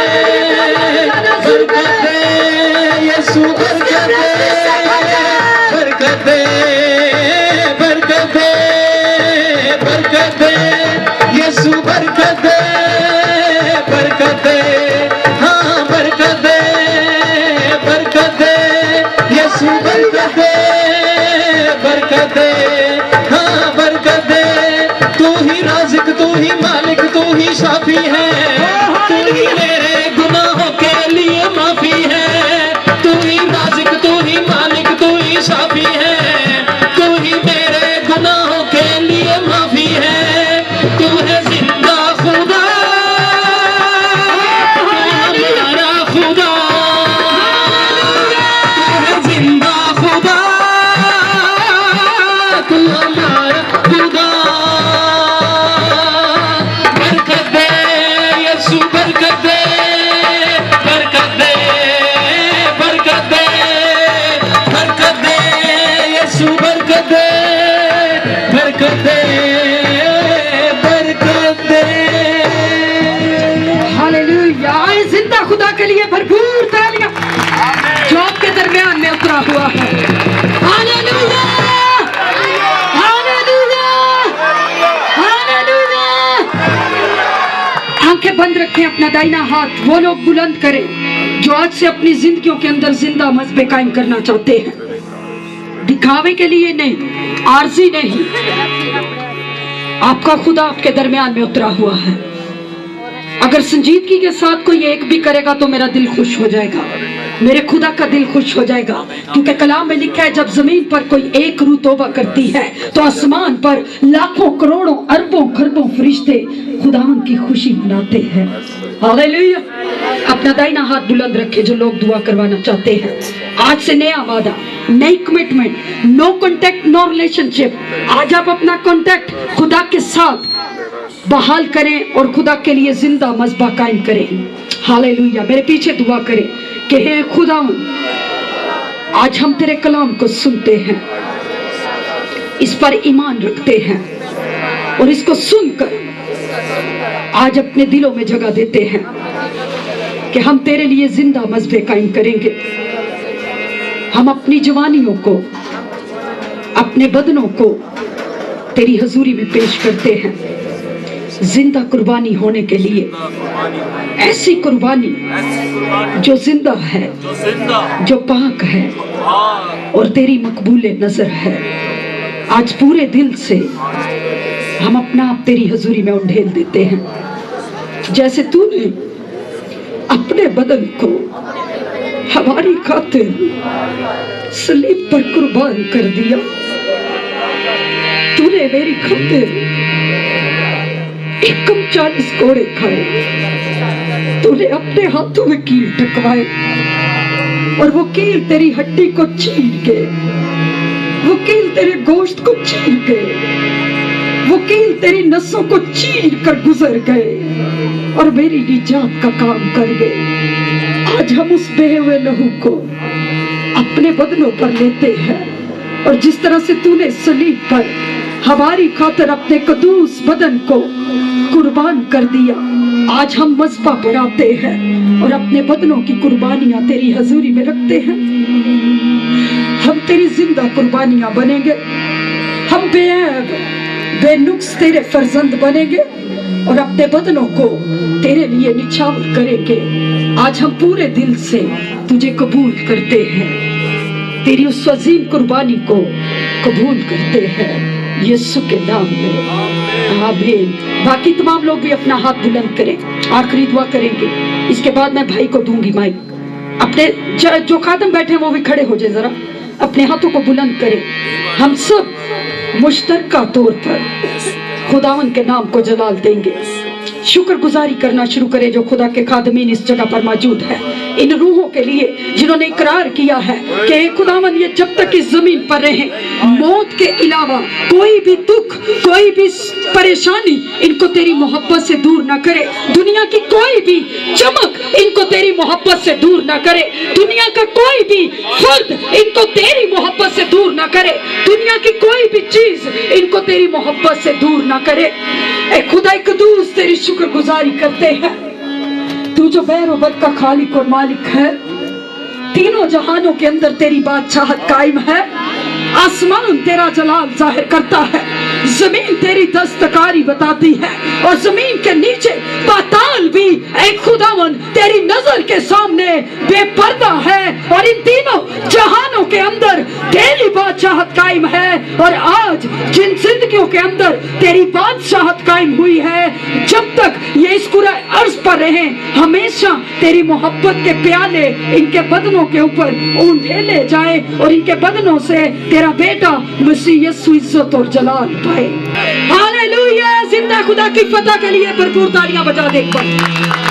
बरकत दे, यीशु बरकत दे, बरकत दे, बरकत दे, बरकत दे, यीशु बरकत दे, बरकत दे, हाँ बरकत दे, बरकत दे, यीशु बरकत दे, बरकत दे, हाँ बरकत दे। तू ही राज़िक, तू ही मालिक, तू ही शाफी है, तू ही मेरे गुनाहों के लिए माफी है। तू ही राज़िक, तू ही मालिक, तू ही शाफी है, तू ही मेरे गुनाहों के लिए माफी है। तू है जिंदा खुदा, तू हमारा खुदा, तू है जिंदा खुदा, तू हमारा खुदा। बरकत दे यीशु बरकत दे, बरकत दे, बरकत दे, बरकत दे यीशु बरकत दे, बरकत दे, बरकत दे। हालेलुया। आए जिंदा खुदा के लिए भरपूर तालियां जो आपके दरमियान में उतरा हुआ है। Hallelujah, hallelujah, hallelujah. आंखें बंद रखें, अपना दाहिना हाथ वो लोग बुलंद करें जो आज से अपनी जिंदगियों के अंदर जिंदा मजबे कायम करना चाहते हैं। दिखावे के लिए नहीं, आरजी नहीं, आपका खुदा आपके दरमियान में उतरा हुआ है। अगर संजीदगी के साथ कोई एक भी करेगा तो मेरा दिल खुश हो जाएगा, मेरे खुदा का दिल खुश हो जाएगा। क्योंकि कलाम में लिखा है, जब जमीन पर कोई एक रूह तौबा करती है तो आसमान पर लाखों करोड़ों अरबों खरबों फरिश्ते खुदावन की खुशी मनाते हैं। हालेलुया। अपना दाहिना हाथ बुलंद रखे जो लोग दुआ करवाना चाहते हैं। आज से नया वादा, नई commitment, no contact no relationship. आज आप अपना कॉन्टैक्ट खुदा के साथ बहाल करें और खुदा के लिए जिंदा मजबा कायम करें। हालेलुया। मेरे पीछे दुआ करें कि हे खुदावन, आज हम तेरे कलाम को सुनते हैं, इस पर ईमान रखते हैं और इसको सुनकर आज अपने दिलों में जगह देते हैं कि हम तेरे लिए जिंदा मजबे कायम करेंगे। हम अपनी जवानियों को, अपने बदनों को तेरी हजूरी में पेश करते हैं, जिंदा कुर्बानी होने के लिए। ऐसी कुर्बानी जो जिंदा है, जो पाक है और तेरी मकबूले नजर है। आज पूरे दिल से हम अपना आप तेरी हजूरी में उंडेल देते हैं। जैसे तूने अपने बदन को हमारी खातिर सलीब पर कुर्बान कर दिया, तूने मेरी खातिर 40 घोड़े खाए, तूने अपने हाथों में कील टकवाए और वो कील तेरी हड्डी को चीर के, वो कील तेरे गोश्त को चीर के, वो कील तेरी नसों को चीर कर गुजर गए और मेरी निजात का काम कर गए। आज हम उस बहे हुए लहू को अपने बदनों पर लेते हैं और जिस तरह से तूने सलीब पर हमारी खातिर अपने कदूस बदन को कुर्बान कर दिया, आज हम मज़बा बढ़ाते हैं और अपने बदनों की कुर्बानियां तेरी हजूरी में रखते हैं। हम तेरी जिंदा कुर्बानियां बनेंगे, हम बेऐब बेनुक्स तेरे फर्जंद बनेंगे और अपने बदनों को तेरे लिए निछावर करेंगे। आज हम पूरे दिल से तुझे कबूल करते हैं, तेरी उस अजीम कुर्बानी को कबूल करते हैं यीशु के नाम में, आमीन। बाकी तमाम लोग भी अपना हाथ बुलंद करें, आखिरी दुआ करेंगे, इसके बाद मैं भाई को दूंगी माइक। अपने जो खादम बैठे हैं वो भी खड़े हो जाए, जरा अपने हाथों को बुलंद करें। हम सब मुश्तरका तौर पर खुदावन के नाम को जलाल देंगे, शुक्रगुजारी करना शुरू करें जो खुदा के खादमीन इस जगह पर मौजूद है, इन रूहों के लिए जिन्होंने इकरार किया है कि हे खुदावन, ये जब तक इस जमीन पर रहे मौत के अलावा कोई भी दुख, कोई भी परेशानी इनको तेरी मोहब्बत से दूर न करे। दुनिया की कोई भी चमक इनको तेरी मोहब्बत से दूर ना करे। दुनिया का कोई भी फर्द इनको तेरी मोहब्बत से दूर ना करे। दुनिया की कोई भी चीज इनको तेरी मोहब्बत से दूर ना करे। ए खुदा कदूस तेरी शुक्रगुजारी करते हैं। तू जो बैर बर का खालिक और मालिक है, तीनों जहानों के अंदर तेरी बादशाहत कायम है। आसमान तेरा जलाल जाहिर करता है, जमीन तेरी दस्तकारी बताती है और जमीन के नीचे पाताल भी ऐ खुदावन तेरी नजर के सामने बेपर्दा है। और इन तीनों जहानों के अंदर तेरी बादशाहत कायम है। और आज जिन जिंदगियों के अंदर तेरी बादशाहत कायम हुई है, जब तक ये इस कुरान अर्ज पर रहे, हमेशा तेरी मोहब्बत के प्याले इनके बदनों के ऊपर उंडेले जाए और इनके बदनों से तेरा बेटा मसीह यीशु इज्जत और जलाल पाए। हालेलुया। जिंदा खुदा की फतह के लिए भरपूर तालियां बजा दे एक बार।